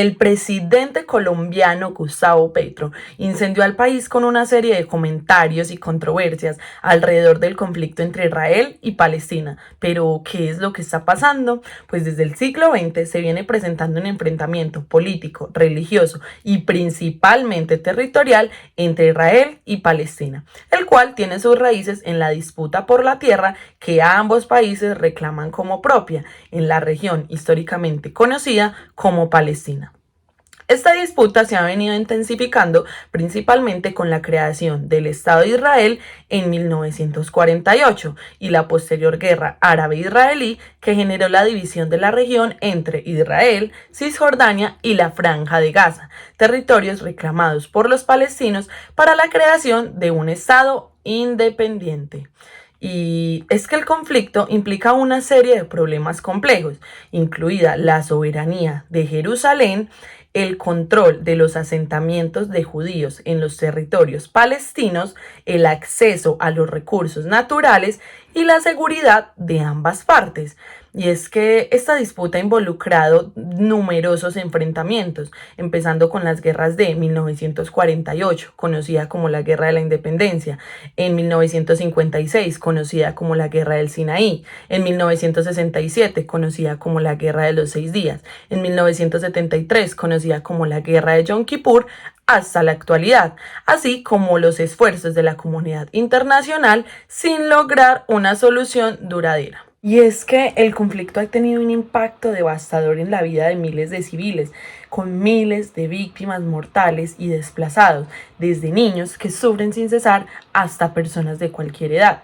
El presidente colombiano Gustavo Petro incendió al país con una serie de comentarios y controversias alrededor del conflicto entre Israel y Palestina. Pero, ¿qué es lo que está pasando? Pues desde el siglo XX se viene presentando un enfrentamiento político, religioso y principalmente territorial entre Israel y Palestina, el cual tiene sus raíces en la disputa por la tierra que ambos países reclaman como propia en la región históricamente conocida como Palestina. Esta disputa se ha venido intensificando principalmente con la creación del Estado de Israel en 1948 y la posterior guerra árabe-israelí que generó la división de la región entre Israel, Cisjordania y la Franja de Gaza, territorios reclamados por los palestinos para la creación de un Estado independiente. Y es que el conflicto implica una serie de problemas complejos, incluida la soberanía de Jerusalén, el control de los asentamientos de judíos en los territorios palestinos, el acceso a los recursos naturales y la seguridad de ambas partes. Y es que esta disputa ha involucrado numerosos enfrentamientos, empezando con las guerras de 1948, conocida como la Guerra de la Independencia, en 1956, conocida como la Guerra del Sinaí, en 1967, conocida como la Guerra de los 6 días, en 1973, conocida como la Guerra de Yom Kippur, hasta la actualidad, así como los esfuerzos de la comunidad internacional sin lograr una solución duradera. Y es que el conflicto ha tenido un impacto devastador en la vida de miles de civiles, con miles de víctimas mortales y desplazados, desde niños que sufren sin cesar hasta personas de cualquier edad,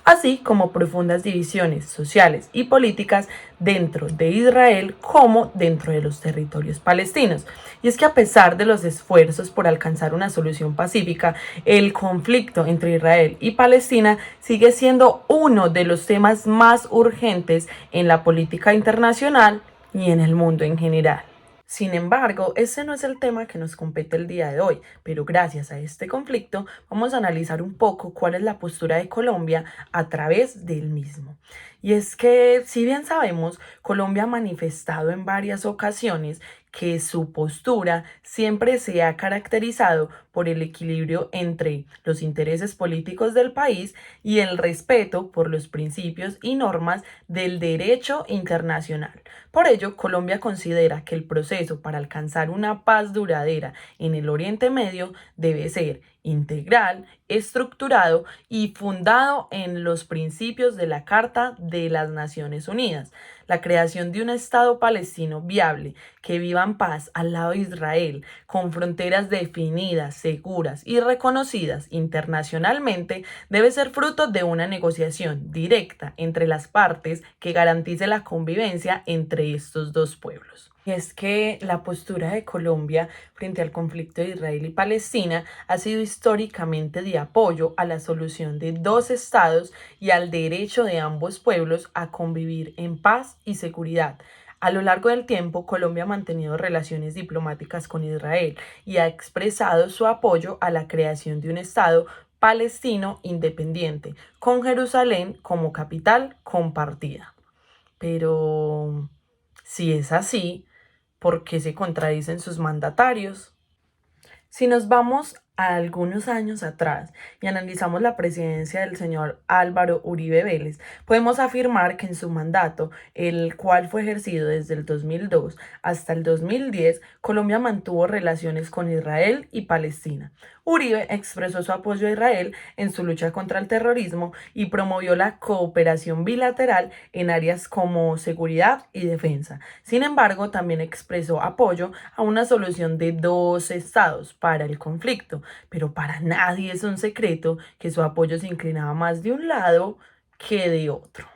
así como profundas divisiones sociales y políticas dentro de Israel como dentro de los territorios palestinos. Y es que a pesar de los esfuerzos por alcanzar una solución pacífica, el conflicto entre Israel y Palestina sigue siendo uno de los temas más urgentes en la política internacional y en el mundo en general. Sin embargo, ese no es el tema que nos compete el día de hoy, pero gracias a este conflicto vamos a analizar un poco cuál es la postura de Colombia a través del mismo. Y es que, si bien sabemos, Colombia ha manifestado en varias ocasiones que su postura siempre se ha caracterizado por el equilibrio entre los intereses políticos del país y el respeto por los principios y normas del derecho internacional. Por ello, Colombia considera que el proceso para alcanzar una paz duradera en el Oriente Medio debe ser integral, estructurado y fundado en los principios de la Carta de las Naciones Unidas. La creación de un Estado palestino viable que viva en paz al lado de Israel, con fronteras definidas, seguras y reconocidas internacionalmente, debe ser fruto de una negociación directa entre las partes que garantice la convivencia entre estos dos pueblos. Y es que la postura de Colombia frente al conflicto de Israel y Palestina ha sido históricamente de apoyo a la solución de dos estados y al derecho de ambos pueblos a convivir en paz y seguridad. A lo largo del tiempo, Colombia ha mantenido relaciones diplomáticas con Israel y ha expresado su apoyo a la creación de un Estado palestino independiente, con Jerusalén como capital compartida. Pero, si es así, ¿por qué se contradicen sus mandatarios? Si nos vamos a algunos años atrás y analizamos la presidencia del señor Álvaro Uribe Vélez, podemos afirmar que en su mandato, el cual fue ejercido desde el 2002 hasta el 2010, Colombia mantuvo relaciones con Israel y Palestina. Uribe expresó su apoyo a Israel en su lucha contra el terrorismo y promovió la cooperación bilateral en áreas como seguridad y defensa. Sin embargo, también expresó apoyo a una solución de dos estados para el conflicto, pero para nadie es un secreto que su apoyo se inclinaba más de un lado que de otro.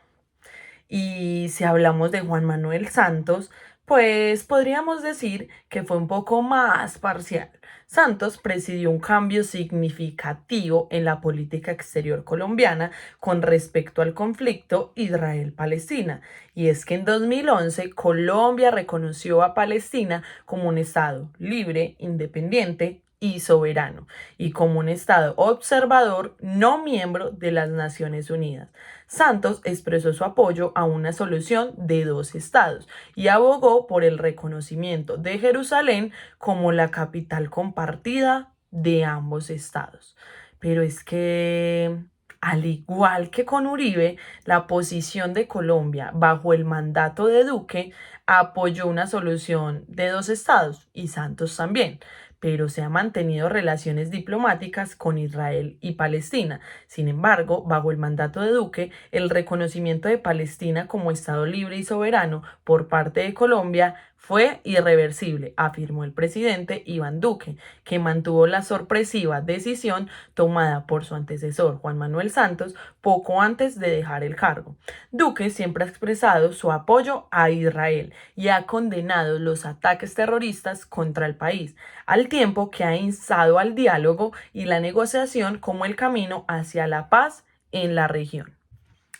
Y si hablamos de Juan Manuel Santos, pues podríamos decir que fue un poco más parcial. Santos presidió un cambio significativo en la política exterior colombiana con respecto al conflicto Israel-Palestina. Y es que en 2011 Colombia reconoció a Palestina como un estado libre, independiente, y soberano, y como un Estado observador no miembro de las Naciones Unidas. Santos expresó su apoyo a una solución de dos estados y abogó por el reconocimiento de Jerusalén como la capital compartida de ambos estados. Pero es que, al igual que con Uribe, la posición de Colombia bajo el mandato de Duque apoyó una solución de dos estados y Santos también, pero se han mantenido relaciones diplomáticas con Israel y Palestina. Sin embargo, bajo el mandato de Duque, el reconocimiento de Palestina como Estado libre y soberano por parte de Colombia fue irreversible, afirmó el presidente Iván Duque, que mantuvo la sorpresiva decisión tomada por su antecesor Juan Manuel Santos poco antes de dejar el cargo. Duque siempre ha expresado su apoyo a Israel y ha condenado los ataques terroristas contra el país, al tiempo que ha instado al diálogo y la negociación como el camino hacia la paz en la región.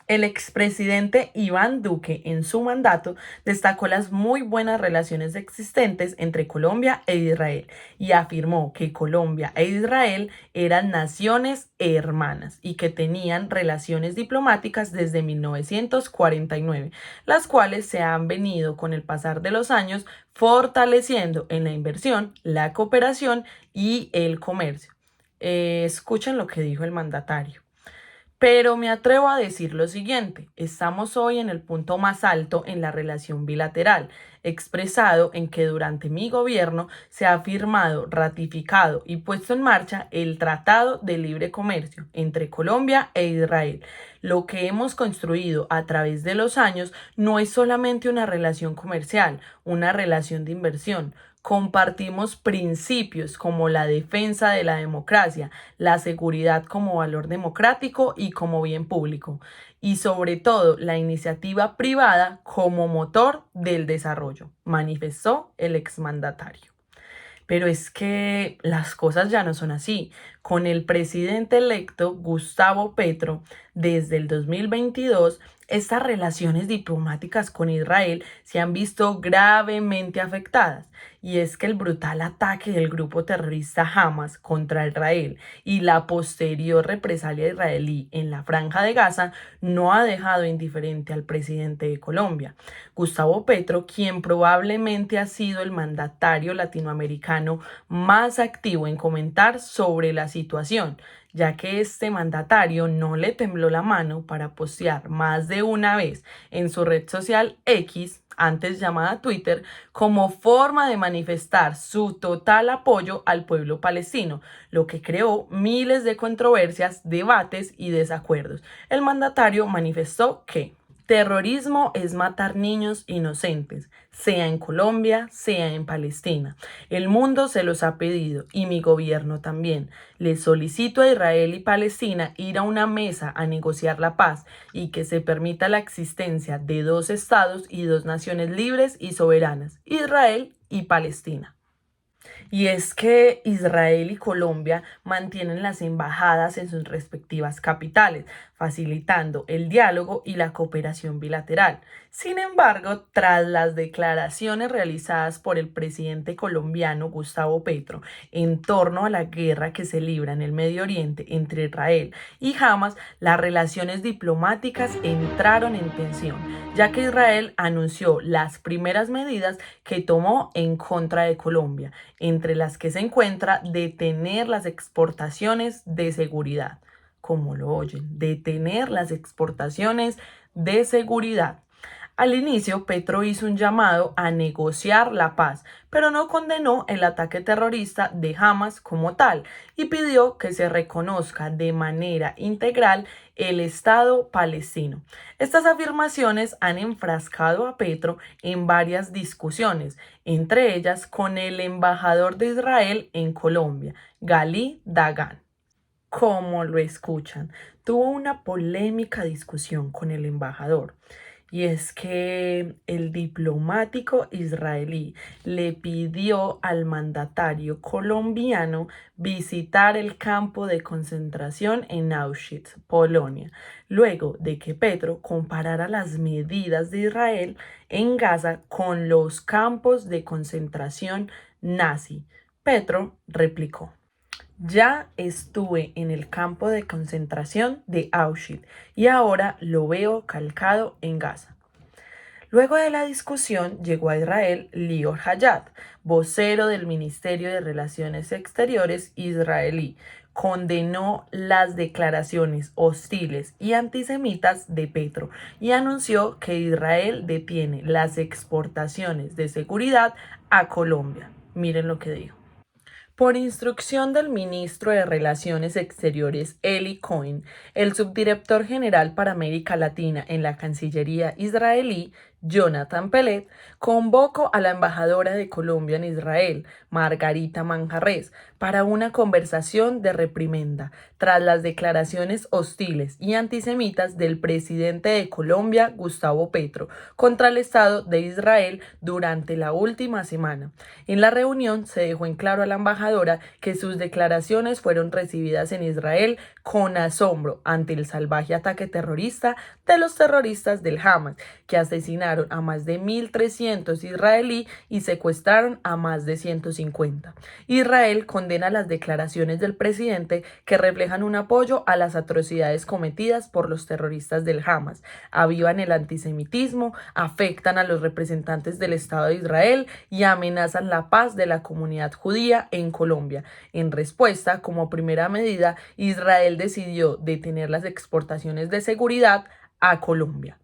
El expresidente Iván Duque, en su mandato, destacó las muy buenas relaciones existentes entre Colombia e Israel y afirmó que Colombia e Israel eran naciones hermanas y que tenían relaciones diplomáticas desde 1949, las cuales se han venido con el pasar de los años fortaleciendo en la inversión, la cooperación y el comercio. Escuchen lo que dijo el mandatario. Pero me atrevo a decir lo siguiente, estamos hoy en el punto más alto en la relación bilateral, expresado en que durante mi gobierno se ha firmado, ratificado y puesto en marcha el Tratado de Libre Comercio entre Colombia e Israel. Lo que hemos construido a través de los años no es solamente una relación comercial, una relación de inversión. Compartimos principios como la defensa de la democracia, la seguridad como valor democrático y como bien público, y sobre todo la iniciativa privada como motor del desarrollo, manifestó el exmandatario. Pero es que las cosas ya no son así. Con el presidente electo Gustavo Petro, desde el 2022, estas relaciones diplomáticas con Israel se han visto gravemente afectadas. Y es que el brutal ataque del grupo terrorista Hamas contra Israel y la posterior represalia israelí en la Franja de Gaza no ha dejado indiferente al presidente de Colombia, Gustavo Petro, quien probablemente ha sido el mandatario latinoamericano más activo en comentar sobre la situación, ya que este mandatario no le tembló la mano para postear más de una vez en su red social X, antes llamada Twitter, como forma de manifestar su total apoyo al pueblo palestino, lo que creó miles de controversias, debates y desacuerdos. El mandatario manifestó que terrorismo es matar niños inocentes, sea en Colombia, sea en Palestina. El mundo se los ha pedido y mi gobierno también. Les solicito a Israel y Palestina ir a una mesa a negociar la paz y que se permita la existencia de dos estados y dos naciones libres y soberanas, Israel y Palestina. Y es que Israel y Colombia mantienen las embajadas en sus respectivas capitales, facilitando el diálogo y la cooperación bilateral. Sin embargo, tras las declaraciones realizadas por el presidente colombiano Gustavo Petro en torno a la guerra que se libra en el Medio Oriente entre Israel y Hamas, las relaciones diplomáticas entraron en tensión, ya que Israel anunció las primeras medidas que tomó en contra de Colombia, entre las que se encuentra detener las exportaciones de seguridad. Como lo oyen, detener las exportaciones de seguridad. Al inicio, Petro hizo un llamado a negociar la paz, pero no condenó el ataque terrorista de Hamas como tal y pidió que se reconozca de manera integral el Estado palestino. Estas afirmaciones han enfrascado a Petro en varias discusiones, entre ellas con el embajador de Israel en Colombia, Gali Dagan. Como lo escuchan, tuvo una polémica discusión con el embajador. Y es que el diplomático israelí le pidió al mandatario colombiano visitar el campo de concentración en Auschwitz, Polonia, luego de que Petro comparara las medidas de Israel en Gaza con los campos de concentración nazi. Petro replicó: ya estuve en el campo de concentración de Auschwitz y ahora lo veo calcado en Gaza. Luego de la discusión llegó a Israel Lior Hayat, vocero del Ministerio de Relaciones Exteriores israelí. Condenó las declaraciones hostiles y antisemitas de Petro y anunció que Israel detiene las exportaciones de seguridad a Colombia. Miren lo que dijo. Por instrucción del ministro de Relaciones Exteriores Eli Cohen, el subdirector general para América Latina en la Cancillería israelí, Jonathan Pellet, convocó a la embajadora de Colombia en Israel, Margarita Manjarrés, para una conversación de reprimenda tras las declaraciones hostiles y antisemitas del presidente de Colombia, Gustavo Petro, contra el Estado de Israel durante la última semana. En la reunión se dejó en claro a la embajadora que sus declaraciones fueron recibidas en Israel con asombro ante el salvaje ataque terrorista de los terroristas del Hamas, que asesinaron a más de 1.300 israelíes y secuestraron a más de 150. Israel condena las declaraciones del presidente que reflejan un apoyo a las atrocidades cometidas por los terroristas del Hamas, avivan el antisemitismo, afectan a los representantes del Estado de Israel y amenazan la paz de la comunidad judía en Colombia. En respuesta, como primera medida, Israel decidió detener las exportaciones de seguridad a Colombia.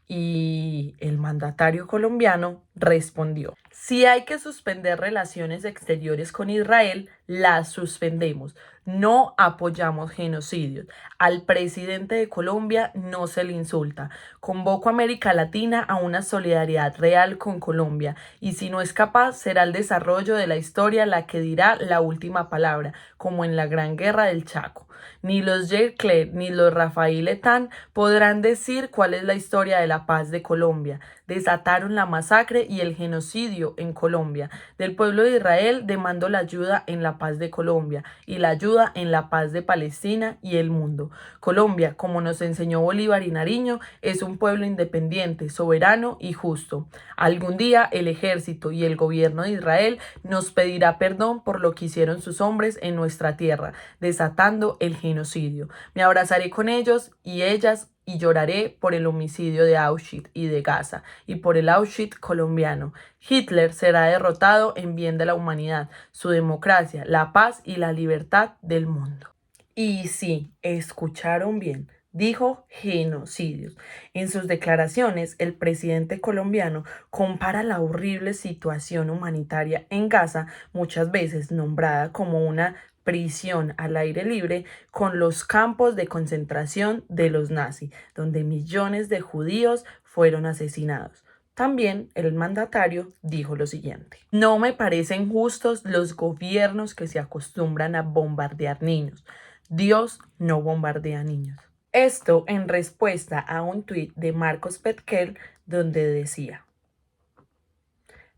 Y el mandatario colombiano respondió: si hay que suspender relaciones exteriores con Israel, las suspendemos. No apoyamos genocidios. Al presidente de Colombia no se le insulta. Convoco a América Latina a una solidaridad real con Colombia y si no es capaz, será el desarrollo de la historia la que dirá la última palabra, como en la Gran Guerra del Chaco. Ni los J. Clair ni los Rafael Letán podrán decir cuál es la historia de la paz de Colombia. Desataron la masacre y el genocidio en Colombia. Del pueblo de Israel demando la ayuda en la paz de Colombia y la ayuda en la paz de Palestina y el mundo. Colombia, como nos enseñó Bolívar y Nariño, es un pueblo independiente, soberano y justo. Algún día el ejército y el gobierno de Israel nos pedirá perdón por lo que hicieron sus hombres en nuestra tierra, desatando el genocidio. Me abrazaré con ellos y ellas y lloraré por el homicidio de Auschwitz y de Gaza y por el Auschwitz colombiano. Hitler será derrotado en bien de la humanidad, su democracia, la paz y la libertad del mundo. Y sí, escucharon bien. Dijo genocidios. En sus declaraciones, el presidente colombiano compara la horrible situación humanitaria en Gaza, muchas veces nombrada como una prisión al aire libre, con los campos de concentración de los nazis, donde millones de judíos fueron asesinados. También el mandatario dijo lo siguiente: no me parecen justos los gobiernos que se acostumbran a bombardear niños. Dios no bombardea niños. Esto en respuesta a un tuit de Marcos Petkel donde decía: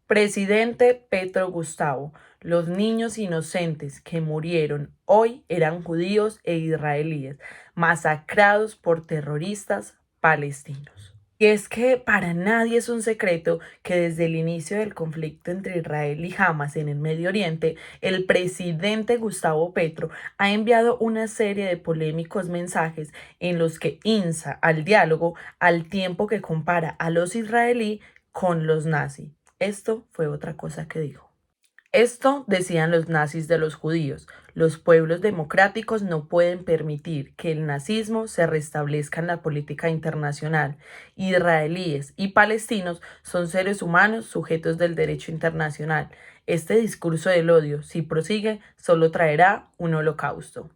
presidente Petro Gustavo, los niños inocentes que murieron hoy eran judíos e israelíes, masacrados por terroristas palestinos. Y es que para nadie es un secreto que desde el inicio del conflicto entre Israel y Hamas en el Medio Oriente, el presidente Gustavo Petro ha enviado una serie de polémicos mensajes en los que insta al diálogo al tiempo que compara a los israelíes con los nazis. Esto fue otra cosa que dijo. Esto decían los nazis de los judíos. Los pueblos democráticos no pueden permitir que el nazismo se restablezca en la política internacional. Israelíes y palestinos son seres humanos sujetos del derecho internacional. Este discurso del odio, si prosigue, solo traerá un holocausto.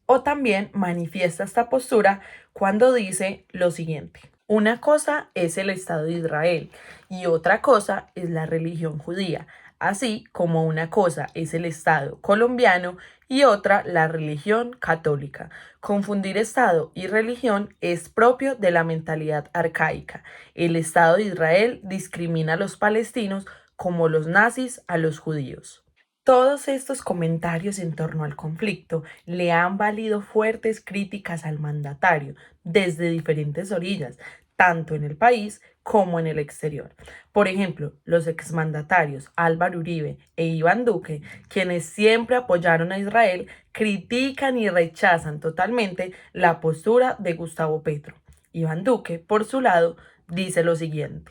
O también manifiesta esta postura cuando dice lo siguiente: una cosa es el Estado de Israel y otra cosa es la religión judía, así como una cosa es el Estado colombiano y otra la religión católica. Confundir Estado y religión es propio de la mentalidad arcaica. El Estado de Israel discrimina a los palestinos como los nazis a los judíos. Todos estos comentarios en torno al conflicto le han valido fuertes críticas al mandatario desde diferentes orillas, tanto en el país como en el exterior. Por ejemplo, los exmandatarios Álvaro Uribe e Iván Duque, quienes siempre apoyaron a Israel, critican y rechazan totalmente la postura de Gustavo Petro. Iván Duque, por su lado, dice lo siguiente: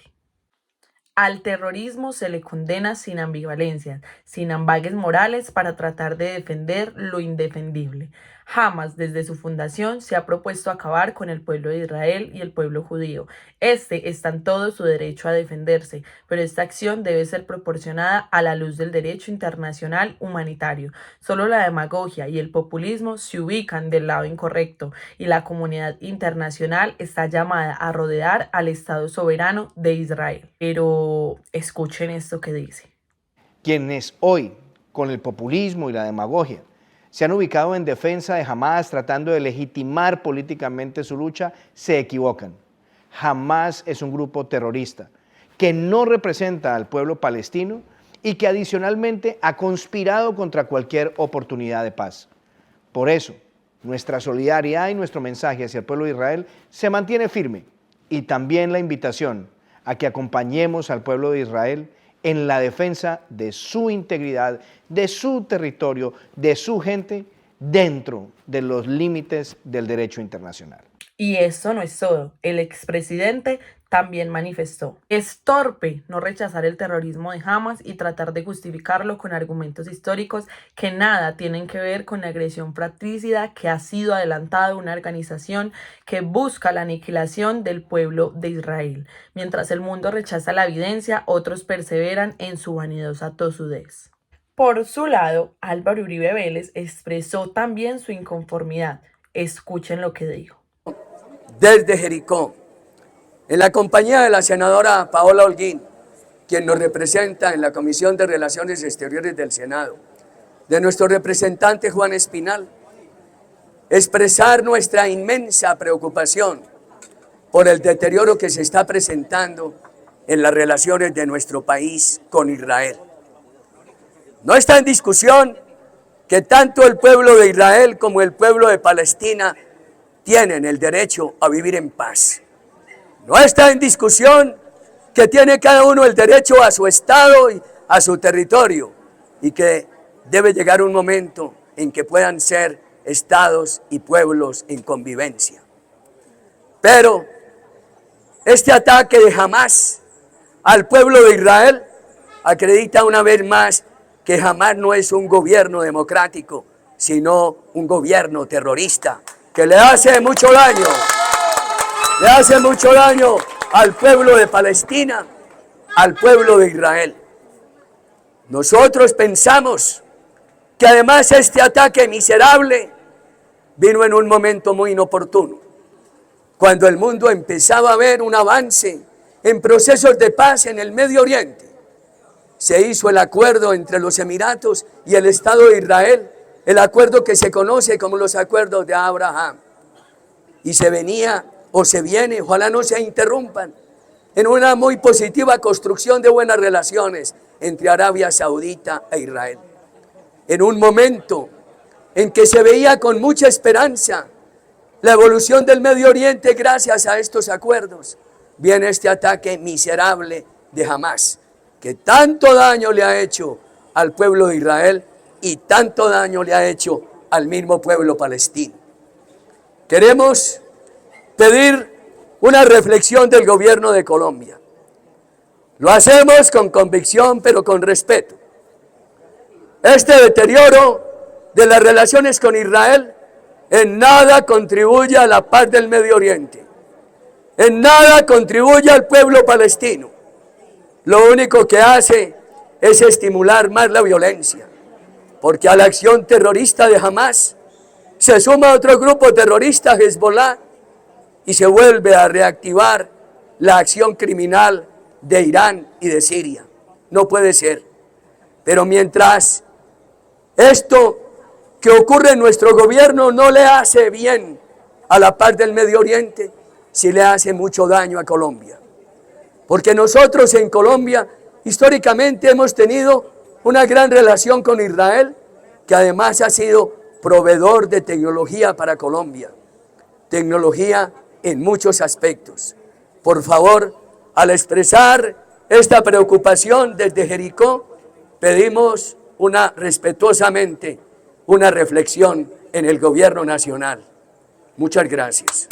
al terrorismo se le condena sin ambivalencias, sin ambages morales para tratar de defender lo indefendible. Jamás desde su fundación se ha propuesto acabar con el pueblo de Israel y el pueblo judío. Este está en todo su derecho a defenderse, pero esta acción debe ser proporcionada a la luz del derecho internacional humanitario. Solo la demagogia y el populismo se ubican del lado incorrecto y la comunidad internacional está llamada a rodear al Estado soberano de Israel. Pero escuchen esto que dice. Quienes hoy, con el populismo y la demagogia, se han ubicado en defensa de Hamás tratando de legitimar políticamente su lucha, se equivocan. Hamás es un grupo terrorista que no representa al pueblo palestino y que adicionalmente ha conspirado contra cualquier oportunidad de paz. Por eso, nuestra solidaridad y nuestro mensaje hacia el pueblo de Israel se mantiene firme, y también la invitación a que acompañemos al pueblo de Israel en la defensa de su integridad, de su territorio, de su gente, dentro de los límites del derecho internacional. Y eso no es todo. El expresidente también manifestó: es torpe no rechazar el terrorismo de Hamas y tratar de justificarlo con argumentos históricos que nada tienen que ver con la agresión fratricida que ha sido adelantada de una organización que busca la aniquilación del pueblo de Israel. Mientras el mundo rechaza la evidencia, otros perseveran en su vanidosa tosudez. Por su lado, Álvaro Uribe Vélez expresó también su inconformidad. Escuchen lo que dijo. Desde Jericó, en la compañía de la senadora Paola Holguín, quien nos representa en la Comisión de Relaciones Exteriores del Senado, de nuestro representante Juan Espinal, expresar nuestra inmensa preocupación por el deterioro que se está presentando en las relaciones de nuestro país con Israel. No está en discusión que tanto el pueblo de Israel como el pueblo de Palestina tienen el derecho a vivir en paz. No está en discusión que tiene cada uno el derecho a su estado y a su territorio, y que debe llegar un momento en que puedan ser estados y pueblos en convivencia. Pero este ataque de Hamás al pueblo de Israel acredita una vez más que Hamás no es un gobierno democrático, sino un gobierno terrorista que le hace mucho daño. Le hace mucho daño al pueblo de Palestina, al pueblo de Israel. Nosotros pensamos que además este ataque miserable vino en un momento muy inoportuno, cuando el mundo empezaba a ver un avance en procesos de paz en el Medio Oriente. Se hizo el acuerdo entre los Emiratos y el Estado de Israel, el acuerdo que se conoce como los acuerdos de Abraham. Y se venía o se viene, ojalá no se interrumpan, en una muy positiva construcción de buenas relaciones entre Arabia Saudita e Israel. En un momento en que se veía con mucha esperanza la evolución del Medio Oriente gracias a estos acuerdos, viene este ataque miserable de Hamás, que tanto daño le ha hecho al pueblo de Israel y tanto daño le ha hecho al mismo pueblo palestino. Queremos pedir una reflexión del gobierno de Colombia. Lo hacemos con convicción, pero con respeto. Este deterioro de las relaciones con Israel en nada contribuye a la paz del Medio Oriente. En nada contribuye al pueblo palestino. Lo único que hace es estimular más la violencia, porque a la acción terrorista de Hamás se suma otro grupo terrorista, Hezbollah, y se vuelve a reactivar la acción criminal de Irán y de Siria. No puede ser. Pero mientras esto que ocurre en nuestro gobierno no le hace bien a la paz del Medio Oriente, sí le hace mucho daño a Colombia. Porque nosotros en Colombia históricamente hemos tenido una gran relación con Israel, que además ha sido proveedor de tecnología para Colombia. Tecnología en muchos aspectos, Por favor, al expresar esta preocupación desde Jericó, pedimos respetuosamente una reflexión en el gobierno nacional. Muchas gracias.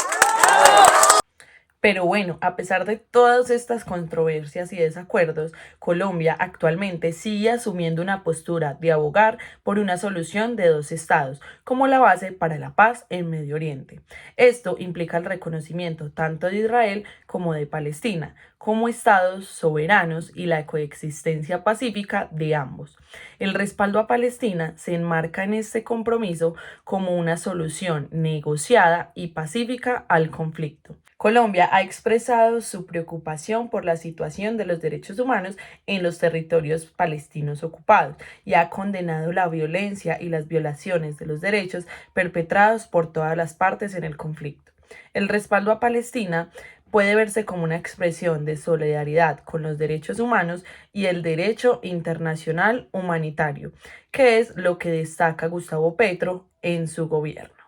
Pero bueno, a pesar de todas estas controversias y desacuerdos, Colombia actualmente sigue asumiendo una postura de abogar por una solución de dos estados como la base para la paz en Medio Oriente. Esto implica el reconocimiento tanto de Israel como de Palestina como estados soberanos y la coexistencia pacífica de ambos. El respaldo a Palestina se enmarca en este compromiso como una solución negociada y pacífica al conflicto. Colombia ha expresado su preocupación por la situación de los derechos humanos en los territorios palestinos ocupados y ha condenado la violencia y las violaciones de los derechos perpetrados por todas las partes en el conflicto. El respaldo a Palestina puede verse como una expresión de solidaridad con los derechos humanos y el derecho internacional humanitario, que es lo que destaca Gustavo Petro en su gobierno.